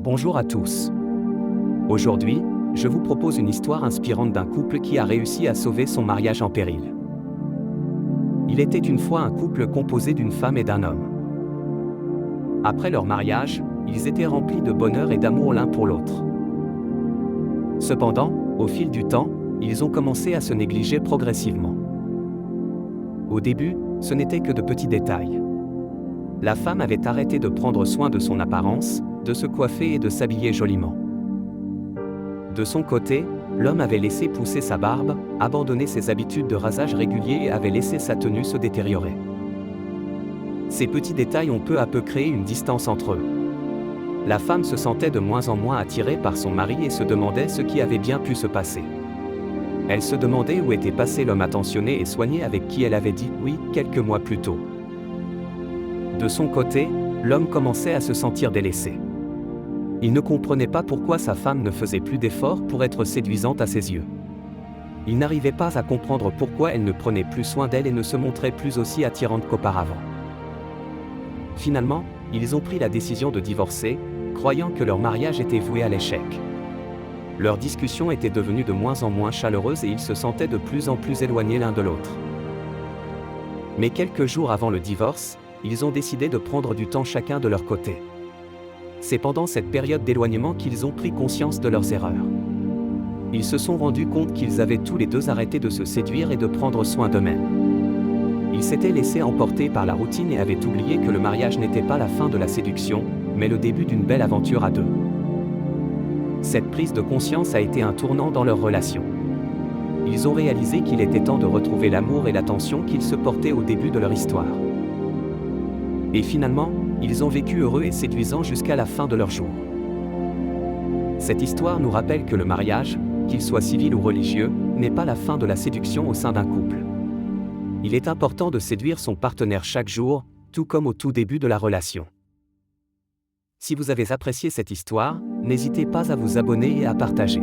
Bonjour à tous. Aujourd'hui, je vous propose une histoire inspirante d'un couple qui a réussi à sauver son mariage en péril. Il était une fois un couple composé d'une femme et d'un homme. Après leur mariage, ils étaient remplis de bonheur et d'amour l'un pour l'autre. Cependant, au fil du temps, ils ont commencé à se négliger progressivement. Au début, ce n'était que de petits détails. La femme avait arrêté de prendre soin de son apparence, de se coiffer et de s'habiller joliment. De son côté, l'homme avait laissé pousser sa barbe, abandonné ses habitudes de rasage régulier et avait laissé sa tenue se détériorer. Ces petits détails ont peu à peu créé une distance entre eux. La femme se sentait de moins en moins attirée par son mari et se demandait ce qui avait bien pu se passer. Elle se demandait où était passé l'homme attentionné et soigné avec qui elle avait dit oui quelques mois plus tôt. De son côté, l'homme commençait à se sentir délaissé. Il ne comprenait pas pourquoi sa femme ne faisait plus d'efforts pour être séduisante à ses yeux. Il n'arrivait pas à comprendre pourquoi elle ne prenait plus soin d'elle et ne se montrait plus aussi attirante qu'auparavant. Finalement, ils ont pris la décision de divorcer, croyant que leur mariage était voué à l'échec. Leurs discussions étaient devenues de moins en moins chaleureuses et ils se sentaient de plus en plus éloignés l'un de l'autre. Mais quelques jours avant le divorce, ils ont décidé de prendre du temps chacun de leur côté. C'est pendant cette période d'éloignement qu'ils ont pris conscience de leurs erreurs. Ils se sont rendus compte qu'ils avaient tous les deux arrêté de se séduire et de prendre soin d'eux-mêmes. Ils s'étaient laissés emporter par la routine et avaient oublié que le mariage n'était pas la fin de la séduction, mais le début d'une belle aventure à deux. Cette prise de conscience a été un tournant dans leur relation. Ils ont réalisé qu'il était temps de retrouver l'amour et l'attention qu'ils se portaient au début de leur histoire. Et finalement, ils ont vécu heureux et séduisants jusqu'à la fin de leur jour. Cette histoire nous rappelle que le mariage, qu'il soit civil ou religieux, n'est pas la fin de la séduction au sein d'un couple. Il est important de séduire son partenaire chaque jour, tout comme au tout début de la relation. Si vous avez apprécié cette histoire, n'hésitez pas à vous abonner et à partager.